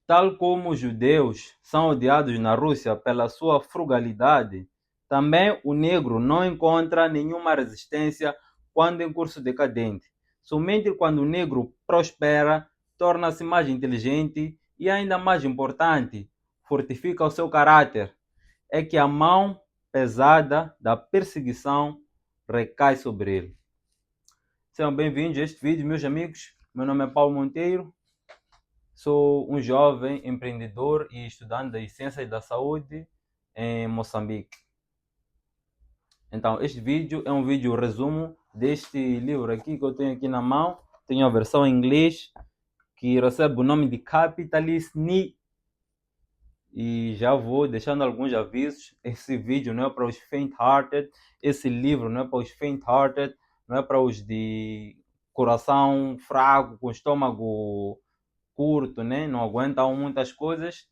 Tal como os judeus são odiados na Rússia pela sua frugalidade, também o negro não encontra nenhuma resistência quando em curso decadente. Somente quando o negro prospera, torna-se mais inteligente e, ainda mais importante, fortifica o seu caráter, é que a mão pesada da perseguição recai sobre ele. Sejam bem-vindos a este vídeo, meus amigos. Meu nome é Paulo Monteiro. Sou um jovem empreendedor e estudante das ciências da saúde em Moçambique. Então, este vídeo é um vídeo resumo deste livro aqui que eu tenho aqui na mão. Tenho a versão em inglês que recebe o nome de Capitalist Need. E já vou deixando alguns avisos. Esse vídeo não é para os faint-hearted. Esse livro não é para os faint-hearted. Não é para os de coração fraco, com estômago curto, né? Não aguentam muitas coisas.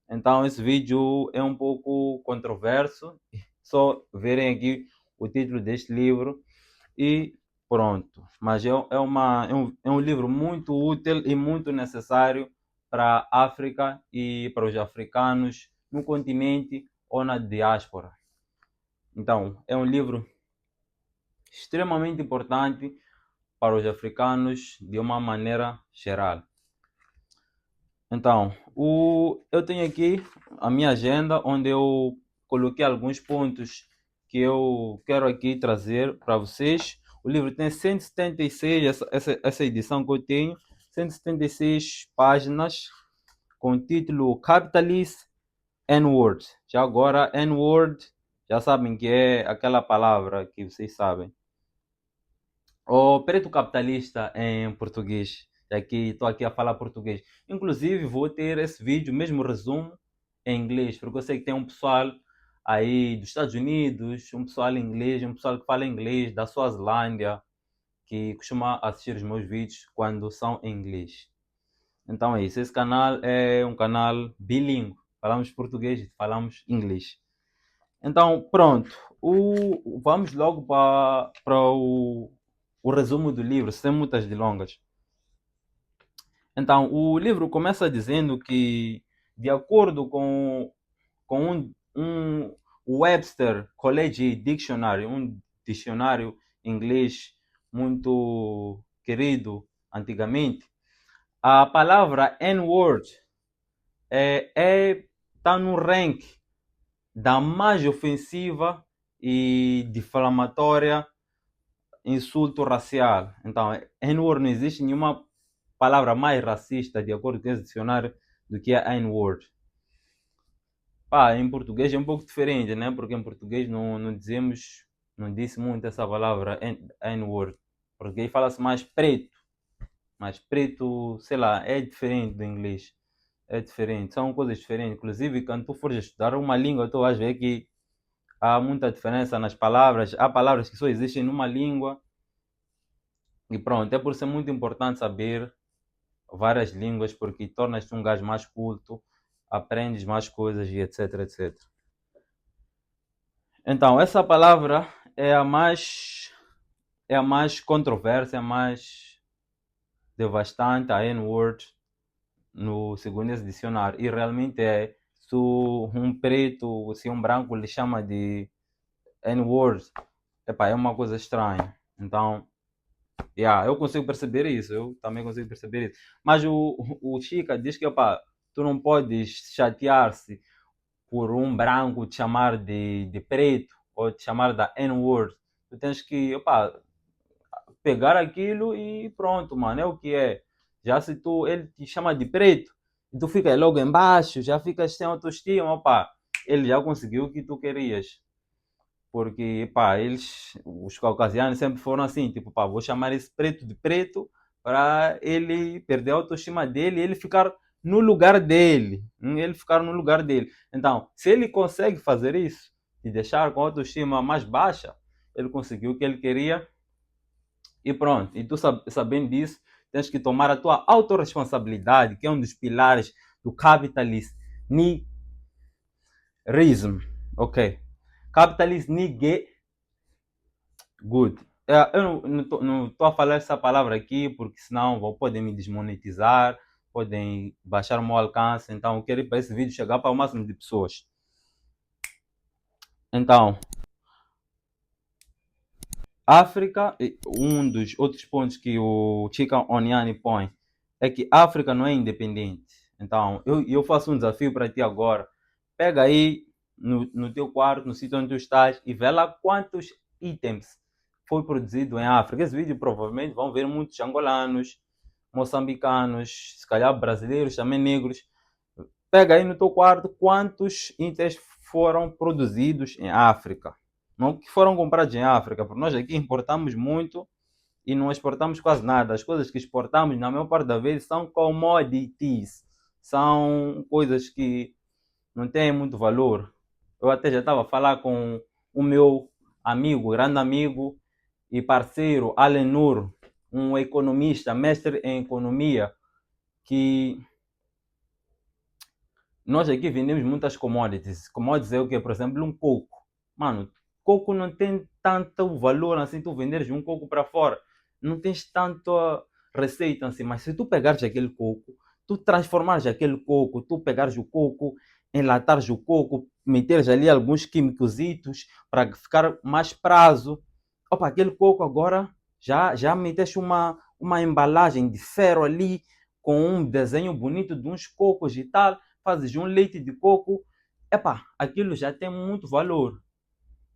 Então esse vídeo é um pouco controverso. Só verem aqui o título deste livro e pronto. Mas é um livro muito útil e muito necessário para a África e para os africanos no continente ou na diáspora. Então, é um livro extremamente importante para os africanos de uma maneira geral. Então, eu tenho aqui a minha agenda, onde eu coloquei alguns pontos que eu quero aqui trazer para vocês. O livro tem 176, essa edição que eu tenho, 176 páginas, com o título Capitalist N-Word. Já agora, N-Word, já sabem que é aquela palavra que vocês sabem. O preto capitalista em português. Aqui estou aqui a falar português. Inclusive vou ter esse vídeo, mesmo resumo, em inglês, porque eu sei que tem um pessoal aí dos Estados Unidos, um pessoal inglês, um pessoal que fala inglês da Suazilândia, que costuma assistir os meus vídeos quando são em inglês. Então é isso. Esse canal é um canal bilíngue. Falamos português e falamos inglês. Então, pronto. Vamos logo para o resumo do livro, sem muitas delongas. Então, o livro começa dizendo que, de acordo com um Webster College Dictionary, um dicionário inglês muito querido antigamente, a palavra N-word está no rank da mais ofensiva e difamatória insulto racial. Então, N-word, não existe nenhuma palavra mais racista, de acordo com esse dicionário, do que a N-word. Em português é um pouco diferente, né? Porque em português não disse muito essa palavra N-word. Porque aí fala-se mais preto. Mas preto, sei lá, é diferente do inglês. É diferente, são coisas diferentes. Inclusive, quando tu fores estudar uma língua, tu vais ver que há muita diferença nas palavras. Há palavras que só existem numa língua. E pronto, é por ser muito importante saber várias línguas, porque tornas-te um gajo mais culto, aprendes mais coisas e etc, etc. Então, essa palavra é a mais controversa, é a mais devastante, a N-word, no segundo esse dicionário. E realmente é, se um preto, se um branco lhe chama de N-word, é uma coisa estranha. Então, eu consigo perceber isso, eu também consigo perceber isso. Mas o Chica diz que tu não podes chatear-se por um branco te chamar de preto ou te chamar da N-word. Tu tens que pegar aquilo e pronto, mano, é o que é. Já se ele te chama de preto e tu fica logo embaixo, já ficas sem autoestima, ele já conseguiu o que tu querias. Porque, os caucasianos sempre foram assim, tipo, vou chamar esse preto de preto para ele perder a autoestima dele e ele ficar no lugar dele. Ele ficar no lugar dele. Então, se ele consegue fazer isso e deixar com a autoestima mais baixa, ele conseguiu o que ele queria e pronto. E tu sabendo disso, tens que tomar a tua autorresponsabilidade, que é um dos pilares do capitalismo. Ok. Capitalist nigga. Good. Eu não estou a falar essa palavra aqui porque senão podem me desmonetizar. podem baixar o meu alcance. Então eu quero ir para esse vídeo chegar para o máximo de pessoas. Então, África, um dos outros pontos que o Chika Onyani põe é que a África não é independente. Então, eu faço um desafio para ti agora. Pega aí no teu quarto, no sítio onde tu estás, e vê lá quantos itens foi produzido em África. Esse vídeo provavelmente vão ver muitos angolanos, moçambicanos, se calhar brasileiros, também negros. Pega aí no teu quarto quantos itens foram produzidos em África. Não que foram comprados em África, porque nós aqui importamos muito e não exportamos quase nada. As coisas que exportamos, na maior parte das vezes, são commodities. São coisas que não têm muito valor. Eu até já estava a falar com o meu amigo, grande amigo e parceiro, Alenur, um economista, mestre em economia, que nós aqui vendemos muitas commodities. Commodities é o que? Por exemplo, um coco. Mano, coco não tem tanto valor assim, tu venderes um coco para fora. Não tens tanta receita assim, mas se tu pegares aquele coco, tu transformares aquele coco, tu pegares o coco, enlatares o coco, meteres ali alguns químicos para ficar mais prazo. Opa, aquele coco agora já meteste uma embalagem de ferro ali com um desenho bonito de uns cocos e tal, fazes um leite de coco, epá, aquilo já tem muito valor.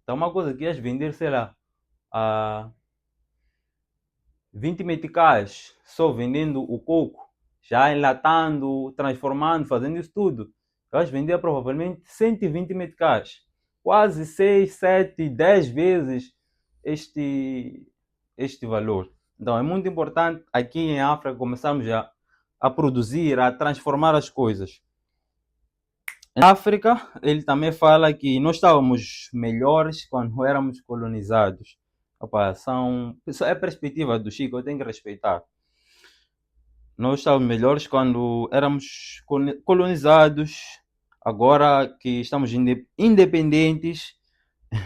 Então uma coisa que ias vender, sei lá, a 20 meticais, só vendendo o coco, já enlatando, transformando, fazendo isso tudo, vais vender provavelmente 120 meticais. Quase 6, 7, 10 vezes este, este valor. Então é muito importante aqui em África começarmos a produzir, a transformar as coisas. Na África, ele também fala que nós estávamos melhores quando éramos colonizados. Opa, isso é a perspectiva do Chico, eu tenho que respeitar. Nós estávamos melhores quando éramos colonizados, agora que estamos independentes,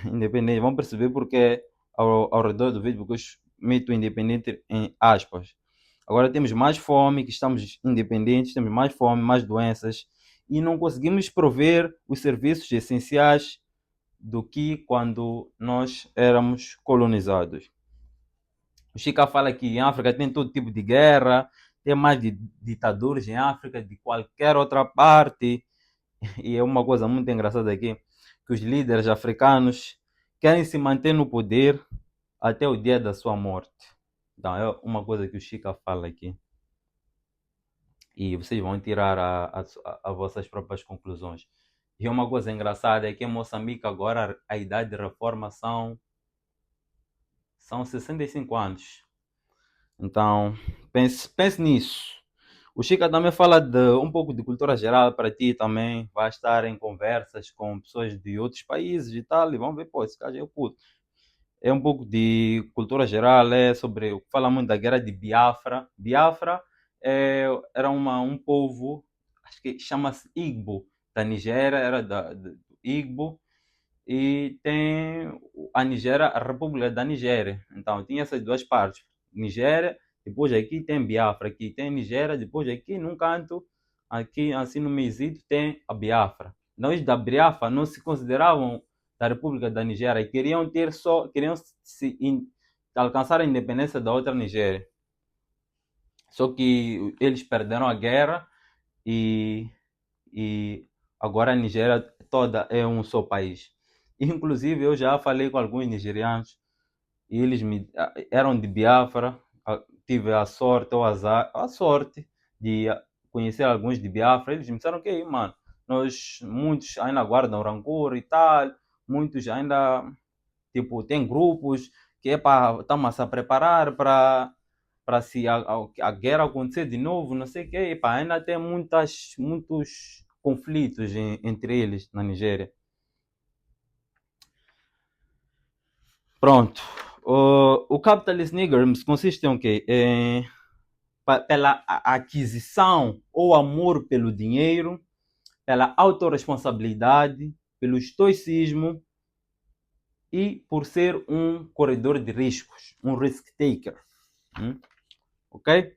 independentes, vamos perceber porque ao redor do vídeo, porque eu meto independente em aspas. Agora temos mais fome, que estamos independentes, temos mais fome, mais doenças e não conseguimos prover os serviços essenciais do que quando nós éramos colonizados. O Chica fala que em África tem todo tipo de guerra, tem mais de ditadores em África de qualquer outra parte. E é uma coisa muito engraçada aqui, que os líderes africanos querem se manter no poder até o dia da sua morte. Então é uma coisa que o Chica fala aqui. E vocês vão tirar as vossas próprias conclusões. E uma coisa engraçada é que em Moçambique agora a idade de reforma são 65 anos. Então, pense nisso. O Chica também fala de um pouco de cultura geral para ti também. Vai estar em conversas com pessoas de outros países e tal. E vão ver, pô, esse cara é puto. É um pouco de cultura geral, é sobre. Fala muito da guerra de Biafra. Biafra era um povo, acho que chama-se Igbo, da Nigéria, era do Igbo. E tem a Nigéria, a República da Nigéria. Então tinha essas duas partes. Nigéria, depois aqui tem Biafra, aqui tem Nigéria, depois aqui num canto, aqui assim no meizito tem a Biafra. Então os da Biafra não se consideravam da República da Nigéria, queriam alcançar a independência da outra Nigéria. Só que eles perderam a guerra e agora a Nigéria toda é um só país. Inclusive eu já falei com alguns nigerianos e eles eram de Biafra. Tive a sorte ou a sorte de conhecer alguns de Biafra. Eles me disseram que, mano, muitos ainda guardam rancor e tal, muitos ainda, tipo, tem grupos que é para estamos a preparar para se a guerra acontecer de novo, não sei o que, e ainda tem muitos conflitos entre eles na Nigéria. Pronto. O capitalist nigger consiste em quê? Pela aquisição ou amor pelo dinheiro, pela autorresponsabilidade, pelo estoicismo e por ser um corredor de riscos, um risk taker. Ok?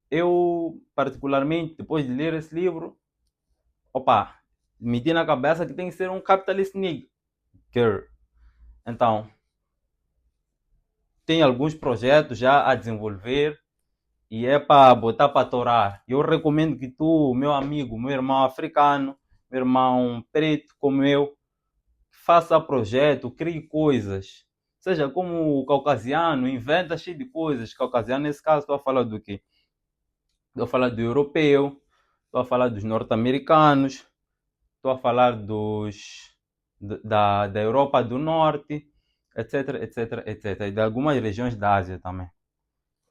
eu particularmente, depois de ler esse livro, meti na cabeça que tem que ser um capitalist nigger. Então, tem alguns projetos já a desenvolver e é para botar para torar. Eu recomendo que tu, meu amigo, meu irmão africano, meu irmão preto como eu, faça projeto, crie coisas. Seja como o caucasiano, inventa cheio de coisas. Caucasiano, nesse caso, estou a falar do quê? Estou a falar do europeu, estou a falar dos norte-americanos, estou a falar da Europa do Norte, etc, etc, etc. E de algumas regiões da Ásia também.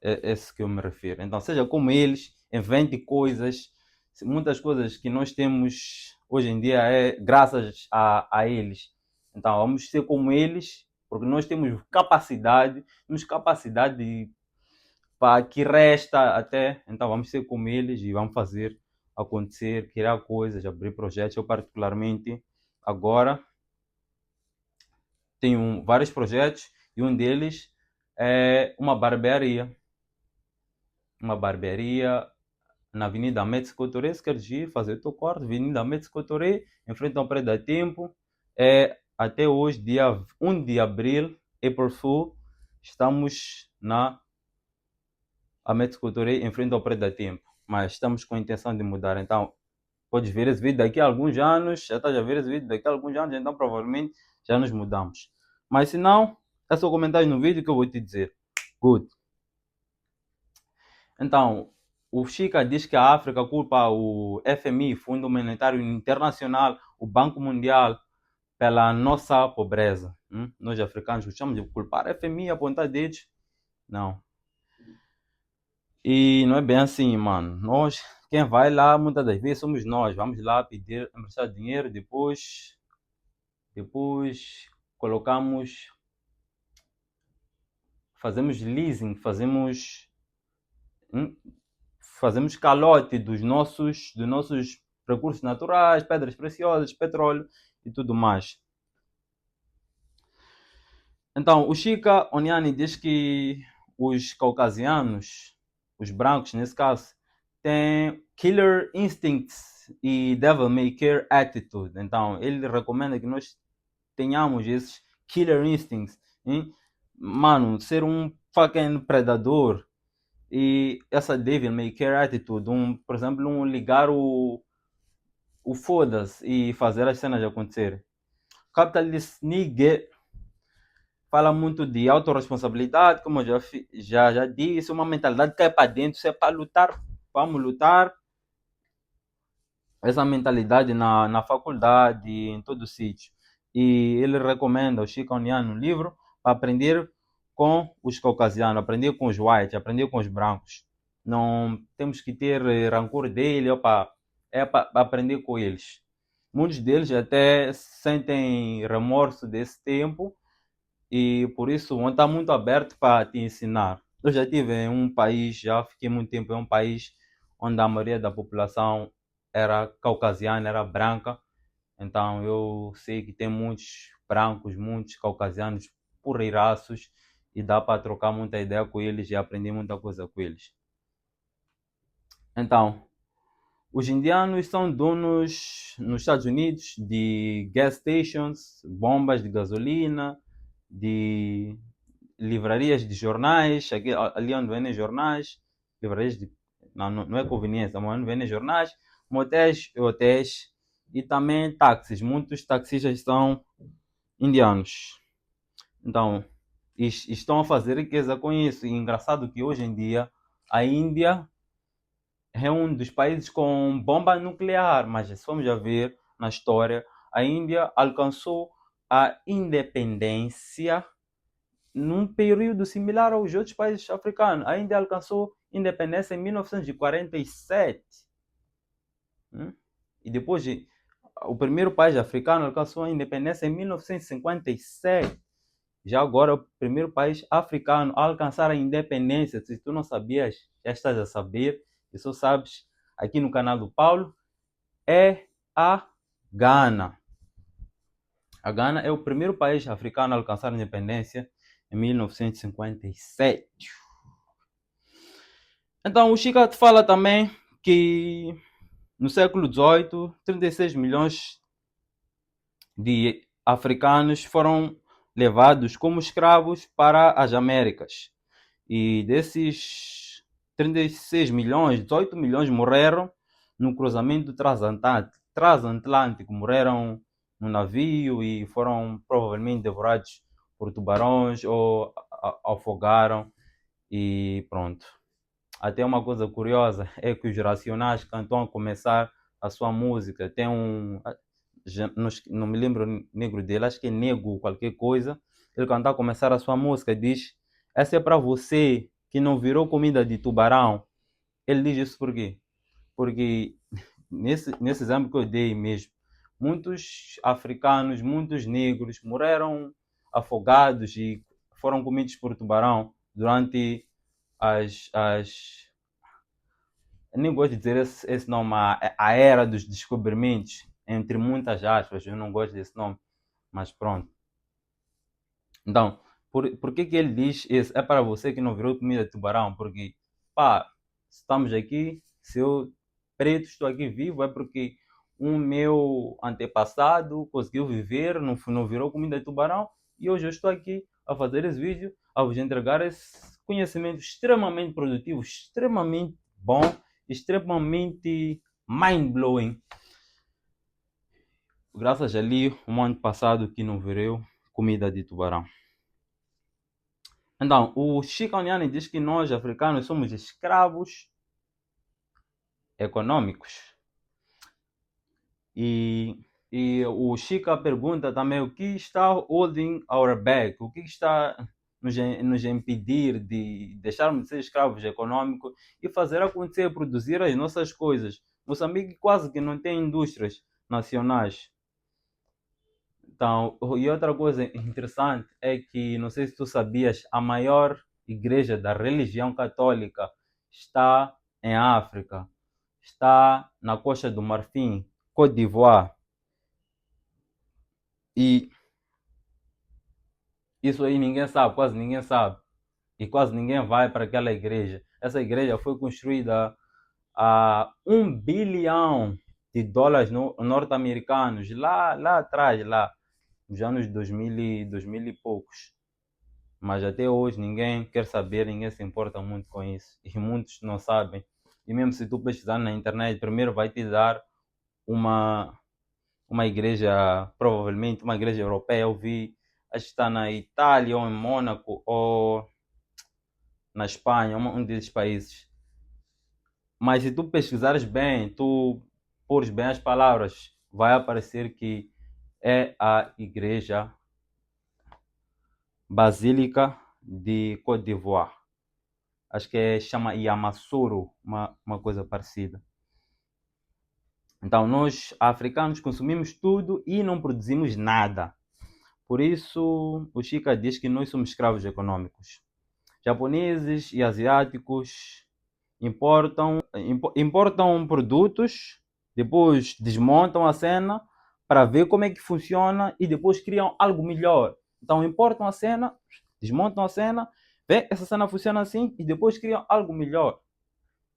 É esse que eu me refiro. Então, seja como eles, invente coisas. Muitas coisas que nós temos hoje em dia é graças a eles. Então, vamos ser como eles, porque nós temos capacidade para que resta até. Então, vamos ser como eles e vamos fazer acontecer, criar coisas, abrir projetos. Eu, particularmente, agora tenho vários projetos e um deles é uma barbearia. Uma barbearia na Avenida México Torre, se queres ir fazer o teu corte, Avenida México Torre, em frente ao Prédio da Tempo. Até hoje, dia 1 de abril, April Fool, estamos na México Torre, em frente ao Prédio da Tempo. Mas estamos com a intenção de mudar, então podes ver esse vídeo daqui a alguns anos, já estás a ver esse vídeo daqui a alguns anos, então provavelmente já nos mudamos. Mas se não, é só comentário no vídeo que eu vou te dizer. Good. Então, o Chica diz que a África culpa o FMI, Fundo Monetário Internacional, o Banco Mundial, pela nossa pobreza. Nós africanos gostamos de culpar o FMI, apontar dedos. Não. E não é bem assim, mano. Nós, quem vai lá, muitas das vezes somos nós. Vamos lá pedir, emprestar dinheiro, depois colocamos, fazemos leasing, fazemos calote dos nossos recursos naturais, pedras preciosas, petróleo e tudo mais. Então, o Chika Oniani diz que os caucasianos, os brancos nesse caso, têm killer instincts e devil may care attitude. Então, ele recomenda que nós tenhamos esses killer instincts. Hein? Mano, ser um fucking predador e essa devil may care attitude, por exemplo, ligar o foda-se e fazer as cenas acontecerem. Capitalist nigga fala muito de autorresponsabilidade, como eu já disse, uma mentalidade que é para dentro, se é para lutar, vamos lutar. Essa mentalidade na faculdade, em todo sítio. E ele recomenda o Chico Oniano no livro para aprender com os caucasianos, aprender com os whites, aprender com os brancos. Não temos que ter rancor dele, é para aprender com eles. Muitos deles até sentem remorso desse tempo e por isso vão estar muito abertos para te ensinar. Eu já estive em um país, já fiquei muito tempo em um país onde a maioria da população era caucasiana, era branca. Então eu sei que tem muitos brancos, muitos caucasianos porreiraços e dá para trocar muita ideia com eles e aprender muita coisa com eles. Então, os indianos são donos nos Estados Unidos de gas stations, bombas de gasolina, de livrarias de jornais, ali onde vendem jornais, livrarias de. Não é conveniência, mas onde vendem jornais, motéis e hotéis e também táxis. Muitos taxistas são indianos. Então, estão a fazer riqueza com isso. E engraçado que hoje em dia a Índia é um dos países com bomba nuclear, mas se formos a ver na história, a Índia alcançou a independência num período similar aos outros países africanos. A Índia alcançou independência em 1947. E depois, o primeiro país africano alcançou a independência em 1957. Já agora, o primeiro país africano a alcançar a independência, se tu não sabias, já estás a saber, e só sabes, aqui no canal do Paulo, é a Gana. A Gana é o primeiro país africano a alcançar a independência em 1957. Então, o Chica fala também que no século XVIII, 36 milhões de africanos foram levados como escravos para as Américas. E desses 36 milhões, 18 milhões morreram no cruzamento transatlântico, morreram no navio e foram provavelmente devorados por tubarões ou afogaram e pronto. Até uma coisa curiosa é que os Racionais, quando estão a começar a sua música, tem um. Não me lembro o negro dele, acho que é Nego, qualquer coisa. Ele, quando está a começar a sua música, diz: Essa é para você que não virou comida de tubarão. Ele diz isso por quê? Porque nesse exemplo que eu dei mesmo, muitos africanos, muitos negros morreram afogados e foram comidos por tubarão durante as eu nem gosto de dizer esse nome, a era dos descobrimentos, entre muitas aspas, eu não gosto desse nome, mas pronto. Então, por que ele diz isso? É para você que não virou comida de tubarão, porque, pá, estamos aqui, se eu preto estou aqui vivo, é porque um meu antepassado conseguiu viver, não virou comida de tubarão, e hoje eu estou aqui a fazer esse vídeo, a vos entregar esse conhecimento extremamente produtivo, extremamente bom, extremamente mind-blowing. Graças a ali, um ano passado que não virou comida de tubarão. Então, o Chico Oniani diz que nós, africanos, somos escravos econômicos. E o Chica pergunta também o que está holding our back, o que está nos impedir de deixarmos de ser escravos econômicos e fazer acontecer, produzir as nossas coisas. Moçambique quase que não tem indústrias nacionais. Então, e outra coisa interessante é que, não sei se tu sabias, a maior igreja da religião católica está em África, está na Costa do Marfim, Côte d'Ivoire. E isso aí ninguém sabe, quase ninguém sabe. E quase ninguém vai para aquela igreja. Essa igreja foi construída a 1 bilhão de dólares norte-americanos, lá atrás, lá nos anos 2000 e poucos. Mas até hoje ninguém quer saber, ninguém se importa muito com isso. E muitos não sabem. E mesmo se tu pesquisar na internet, primeiro vai te dar uma, uma igreja, provavelmente uma igreja europeia. Eu vi, acho que está na Itália ou em Mônaco ou na Espanha, um desses países. Mas se tu pesquisares bem, tu pôres bem as palavras, vai aparecer que é a igreja Basílica de Côte d'Ivoire. Acho que chama Yamasoro, uma coisa parecida. Então, nós africanos consumimos tudo e não produzimos nada. Por isso, o Chica diz que nós somos escravos econômicos. Japoneses e asiáticos importam produtos, depois desmontam a cena para ver como é que funciona e depois criam algo melhor. Então, importam a cena, desmontam a cena, vê essa cena funciona assim e depois criam algo melhor.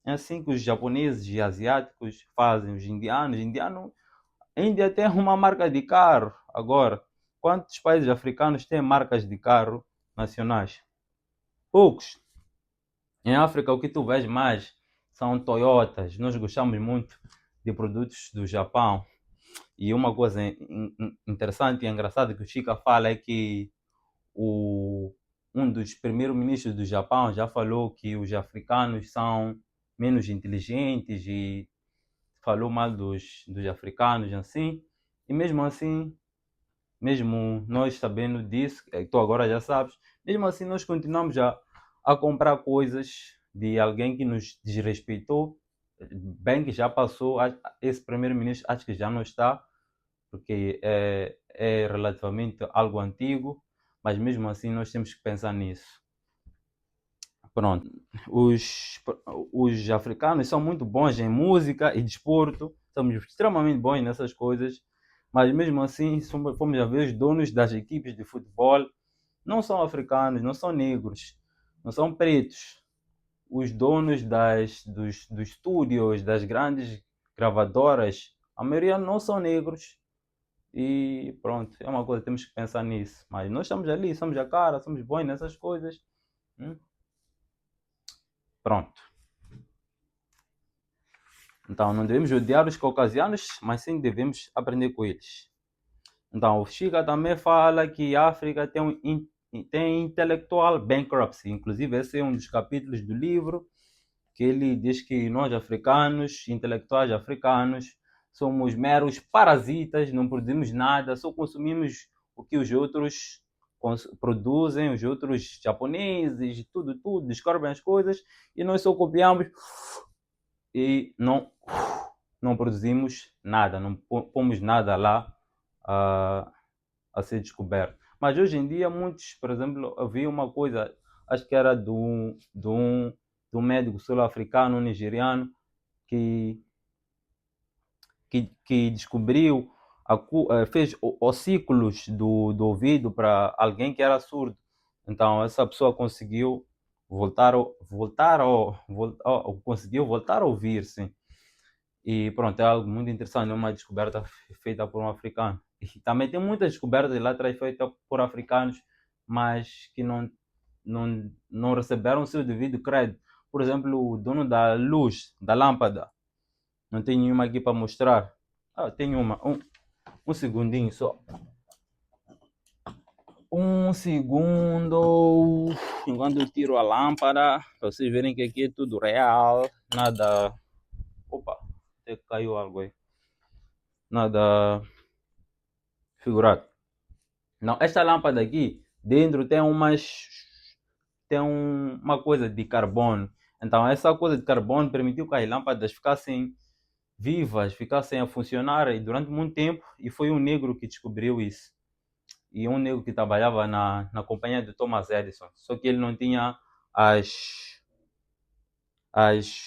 É assim que os japoneses e asiáticos fazem, os indianos. A Índia tem uma marca de carro agora. Quantos países africanos têm marcas de carro nacionais? Poucos. Em África, o que tu vês mais são Toyotas. Nós gostamos muito de produtos do Japão. E uma coisa interessante e engraçada que o Chica fala é que um dos primeiros-ministros do Japão já falou que os africanos são menos inteligentes e falou mal dos africanos assim. E mesmo assim, mesmo nós sabendo disso, tu agora já sabes, mesmo assim nós continuamos a comprar coisas de alguém que nos desrespeitou, bem que já passou, esse primeiro-ministro acho que já não está, porque é relativamente algo antigo, mas mesmo assim nós temos que pensar nisso. Pronto, os africanos são muito bons em música e desporto, somos extremamente bons nessas coisas, mas mesmo assim, fomos a ver os donos das equipes de futebol, não são africanos, não são negros, não são pretos. os donos dos estúdios, das grandes gravadoras, a maioria não são negros. E pronto, é uma coisa, temos que pensar nisso. Mas nós estamos ali, somos a cara, somos bons nessas coisas. Pronto. Então não devemos odiar os caucasianos, mas sim devemos aprender com eles. Então o Chica também fala que a África tem intellectual bankruptcy. Inclusive esse é um dos capítulos do livro que ele diz que nós africanos, intelectuais africanos, somos meros parasitas, não produzimos nada, só consumimos o que os outros produzem, os outros japoneses, tudo, descobrem as coisas e nós só copiamos e não produzimos nada, não pomos nada lá a ser descoberto. Mas hoje em dia, muitos, por exemplo, havia uma coisa, acho que era do médico sul-africano, nigeriano, que descobriu, fez ossículos do ouvido para alguém que era surdo. Então, essa pessoa conseguiu conseguiu voltar a ouvir, sim. E pronto, é algo muito interessante, é uma descoberta feita por um africano. E também tem muitas descobertas lá atrás feitas por africanos, mas que não receberam o seu devido crédito. Por exemplo, o dono da luz, da lâmpada. Não tem nenhuma aqui para mostrar. Tem uma. Um segundinho só. Um segundo. Enquanto eu tiro a lâmpada, para vocês verem que aqui é tudo real. Nada. Opa, até caiu algo aí. Nada figurado. Não, esta lâmpada aqui, dentro tem uma coisa de carbono. Então essa coisa de carbono permitiu que as lâmpadas ficassem vivas, ficassem a funcionar e durante muito tempo. E foi um negro que descobriu isso. E um negro que trabalhava na companhia de Thomas Edison. Só que ele não tinha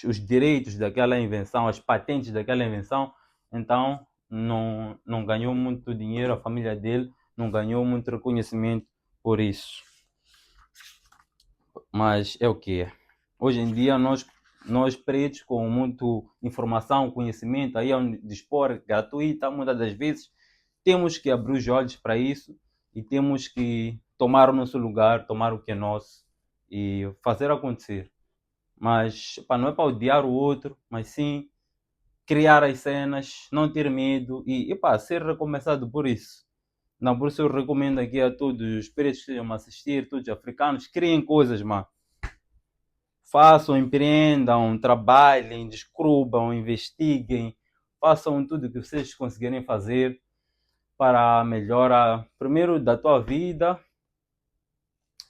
os direitos daquela invenção, as patentes daquela invenção. Então não ganhou muito dinheiro, a família dele não ganhou muito reconhecimento por isso. Mas é o que é. Hoje em dia nós pretos com muita informação, conhecimento aí ao dispor gratuita, muitas das vezes temos que abrir os olhos para isso e temos que tomar o nosso lugar, tomar o que é nosso e fazer acontecer. Mas não é para odiar o outro, mas sim criar as cenas, não ter medo e ser recomeçado por isso. Não, por isso eu recomendo aqui a todos os pretos que estejam a assistir, todos os africanos, criem coisas, mano. Façam, empreendam, trabalhem, descubram, investiguem, façam tudo o que vocês conseguirem fazer para a melhora, primeiro da tua vida,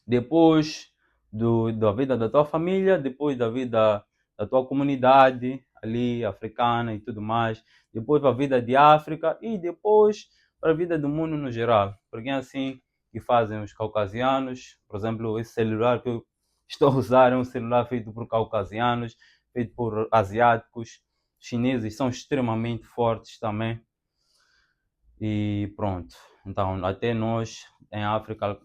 depois da vida da tua família, depois da vida da tua comunidade ali africana e tudo mais, depois para a vida de África e depois para a vida do mundo no geral, porque é assim que fazem os caucasianos. Por exemplo, esse celular que eu estou a usar é um celular feito por caucasianos, feito por asiáticos, chineses são extremamente fortes também. E pronto, então até nós em África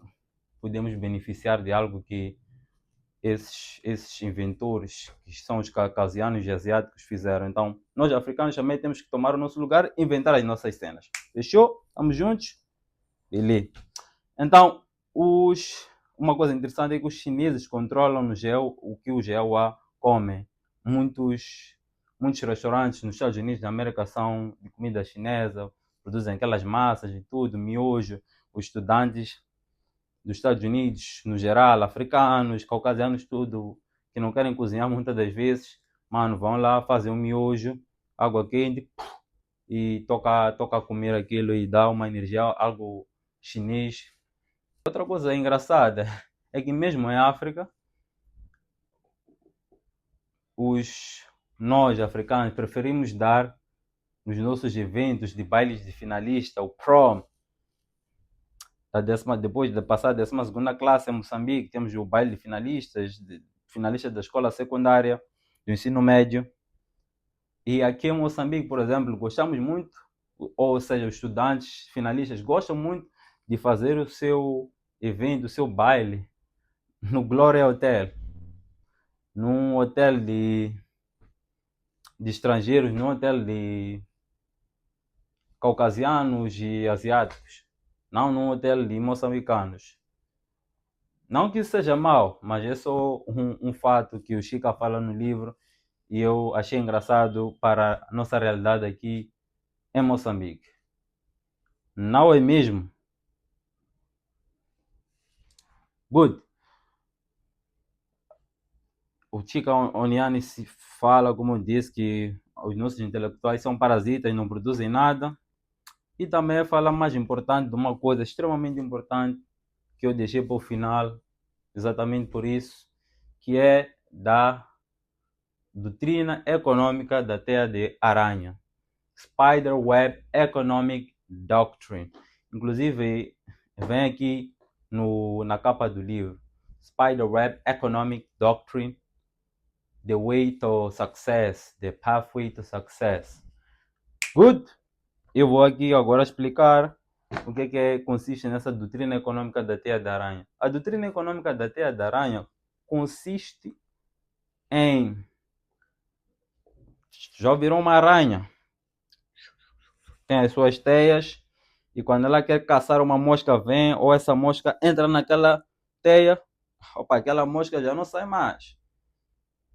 podemos beneficiar de algo que esses inventores, que são os caucasianos e asiáticos, fizeram. Então nós africanos também temos que tomar o nosso lugar e inventar as nossas cenas. Fechou? Estamos juntos? Beleza. Então, uma coisa interessante é que os chineses controlam no gel o que os GEUA comem. Muitos restaurantes nos Estados Unidos da América são de comida chinesa, produzem aquelas massas e tudo, miojo. Os estudantes dos Estados Unidos, no geral, africanos, caucasianos, tudo, que não querem cozinhar muitas das vezes, mano, vão lá fazer um miojo, água quente, e toca a comer aquilo e dá uma energia, algo chinês. Outra coisa engraçada é que mesmo em África, nós africanos preferimos dar nos nossos eventos de bailes de finalista, o prom, depois de passar a 12ª classe em Moçambique, temos o baile de finalistas da escola secundária, do ensino médio. E aqui em Moçambique, por exemplo, gostamos muito, ou seja, os estudantes finalistas gostam muito de fazer o seu evento, o seu baile no Glória Hotel. num hotel de estrangeiros, num hotel de caucasianos e asiáticos, não num hotel de moçambicanos. Não que isso seja mau, mas é só um fato que o Chica fala no livro e eu achei engraçado para a nossa realidade aqui em Moçambique. Não é mesmo? Good. O Chica Oniani se fala, como eu disse, que os nossos intelectuais são parasitas e não produzem nada. E também fala mais importante de uma coisa extremamente importante que eu deixei para o final, exatamente por isso, que é da doutrina econômica da teia de aranha. Spiderweb Economic Doctrine. Inclusive, vem aqui na capa do livro. Spiderweb Economic Doctrine, The Way to Success, The Pathway to Success. Good? Eu vou aqui agora explicar o que consiste nessa doutrina econômica da teia da aranha. A doutrina econômica da teia da aranha consiste em... Já viram uma aranha? Tem as suas teias e quando ela quer caçar uma mosca vem ou essa mosca entra naquela teia, opa, aquela mosca já não sai mais.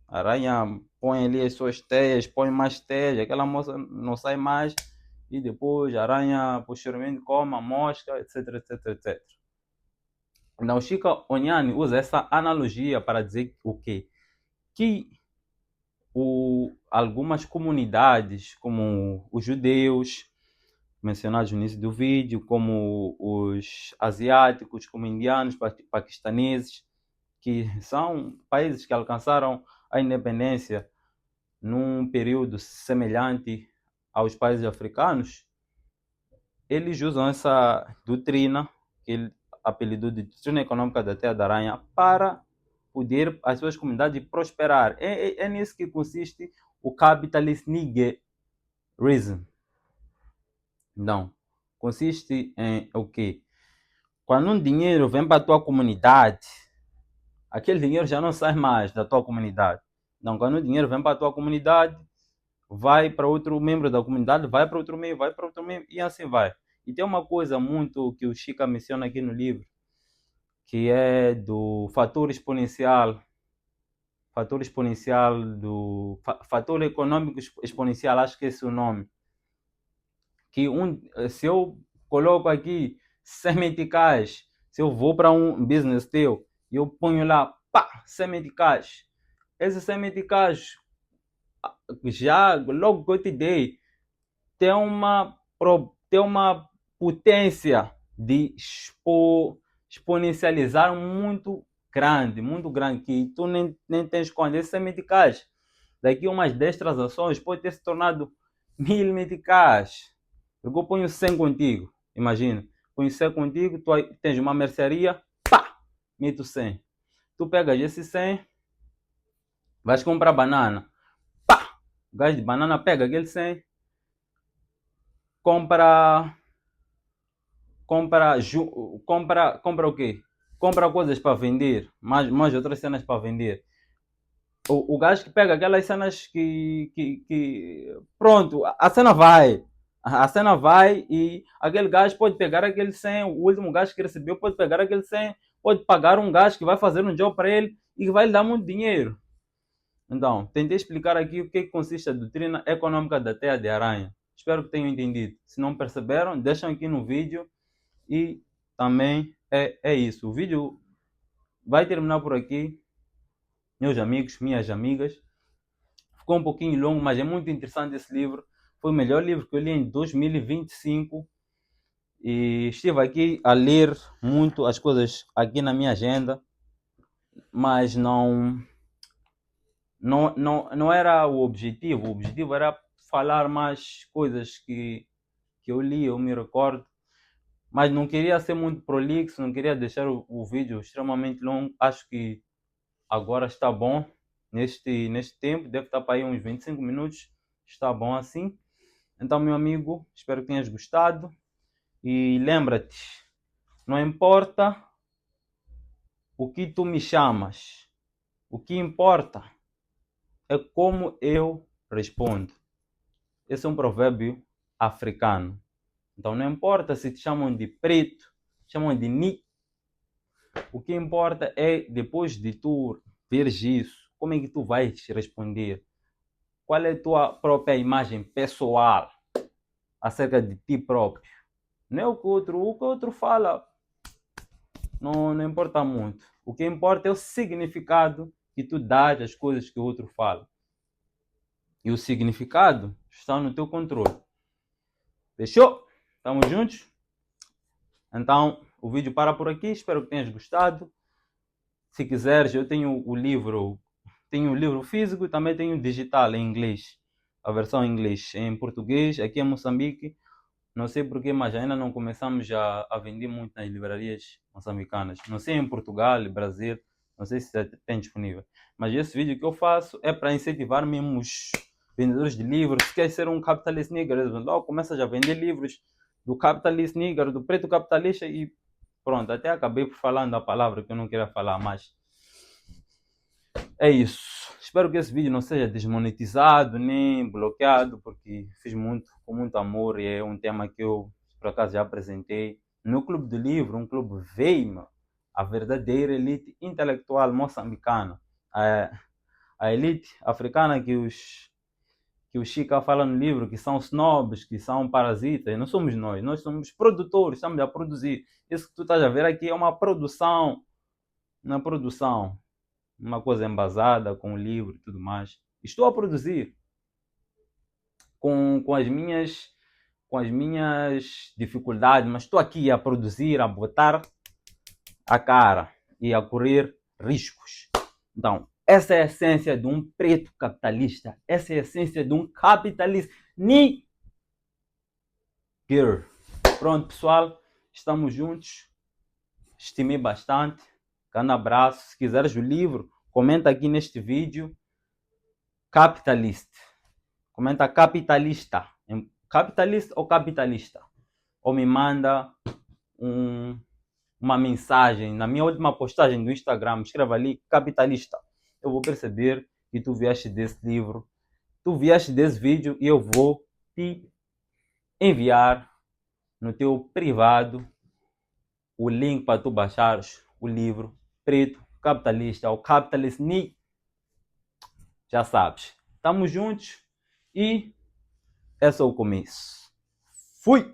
A aranha põe ali as suas teias, põe mais teias, aquela mosca não sai mais e depois a aranha posteriormente come a mosca, etc, etc, etc. Então, Chica Oniani usa essa analogia para dizer o quê? Que algumas comunidades, como os judeus, mencionados no início do vídeo, como os asiáticos, como indianos, paquistaneses, que são países que alcançaram a independência num período semelhante aos países africanos, eles usam essa doutrina, que ele apelidou de doutrina econômica da teia da aranha, para poder as suas comunidades prosperar. É nisso que consiste o capitalist niggerism. Não. Consiste em o quê? Quando um dinheiro vem para a tua comunidade, aquele dinheiro já não sai mais da tua comunidade. Então, quando o dinheiro vem para a tua comunidade, vai para outro membro da comunidade, vai para outro membro, vai para outro membro, e assim vai. E tem uma coisa muito que o Chica menciona aqui no livro, que é do fator exponencial fator econômico exponencial, acho que esse é o nome. Que se eu coloco aqui 100 meticais, se eu vou para um business teu e eu ponho lá, pá, 100 meticais, esses 100 meticais, já logo que eu te dei, tem uma potência de exponencializar muito grande, que tu nem tens conta. Esses 100 meticais, daqui a umas 10 transações, pode ter se tornado 1000 meticais. Porque eu ponho 100 contigo, imagina. Ponho 100 contigo, tu tens uma mercearia, pá, meto 100. Tu pegas esse 100, vais comprar banana, pá, o gajo de banana pega aquele 100, compra compra o quê? Compra coisas para vender, mais outras cenas para vender. O gajo que pega aquelas cenas pronto, a cena vai. A cena vai e aquele gajo pode pegar aquele 100, o último gajo que recebeu pode pegar aquele 100, pode pagar um gajo que vai fazer um job para ele e vai lhe dar muito dinheiro. Então, tentei explicar aqui o que consiste a doutrina econômica da teia de aranha. Espero que tenham entendido. Se não perceberam, deixem aqui no vídeo. E também é isso. O vídeo vai terminar por aqui, meus amigos, minhas amigas. Ficou um pouquinho longo, mas é muito interessante esse livro. Foi o melhor livro que eu li em 2025. E estive aqui a ler muito as coisas aqui na minha agenda, mas não era o objetivo. O objetivo era falar mais coisas que eu li, eu me recordo. Mas não queria ser muito prolixo, não queria deixar o vídeo extremamente longo. Acho que agora está bom. Neste tempo, deve estar para aí uns 25 minutos. Está bom assim. Então, meu amigo, espero que tenhas gostado. E lembra-te, não importa o que tu me chamas, O que importa é como eu respondo. Esse é um provérbio africano. Então não importa se te chamam de preto, chamam de ni. O que importa é, depois de tu veres isso, como é que tu vais responder? Qual é a tua própria imagem pessoal acerca de ti próprio? Não é o que o outro fala, não importa muito. O que importa é o significado que tu dás às coisas que o outro fala. E o significado está no teu controle. Fechou? Estamos juntos? Então, o vídeo para por aqui. Espero que tenhas gostado. Se quiseres, eu tenho o livro físico e também tenho digital em inglês. A versão em inglês. Em português, aqui em Moçambique, não sei porquê, mas ainda não começamos a vender muito nas livrarias moçambicanas. Não sei em Portugal, Brasil, não sei se tem disponível. Mas esse vídeo que eu faço é para incentivar mesmo os vendedores de livros. Se quer ser um capitalist nigger, logo começas a vender livros do capitalist nigger, do preto capitalista e pronto. Até acabei por falando a palavra que eu não queria falar mais. É isso. Espero que esse vídeo não seja desmonetizado nem bloqueado, porque fiz com muito amor e é um tema que eu, por acaso, já apresentei no Clube do Livro, um clube Veima, a verdadeira elite intelectual moçambicana. A elite africana que o Chica fala no livro, que são snobs, que são parasitas, não somos nós somos produtores, estamos a produzir. Isso que tu estás a ver aqui é uma produção, uma coisa embasada com o livro e tudo mais. Estou a produzir com as minhas dificuldades, mas estou aqui a produzir, a botar a cara e a correr riscos. Então, essa é a essência de um preto capitalista. Essa é a essência de um capitalista nigger. Pronto, pessoal. Estamos juntos. Estimei bastante. Grande abraço. Se quiseres o livro, comenta aqui neste vídeo. Capitalist. Comenta capitalista. Capitalista ou capitalista? Ou me manda uma mensagem. Na minha última postagem do Instagram, escreva ali capitalista. Eu vou perceber que tu vieste desse livro, tu vieste desse vídeo e eu vou te enviar no teu privado o link para tu baixares o livro Preto Capitalista ou Capitalist Ni. Já sabes. Estamos juntos e é só o começo. Fui!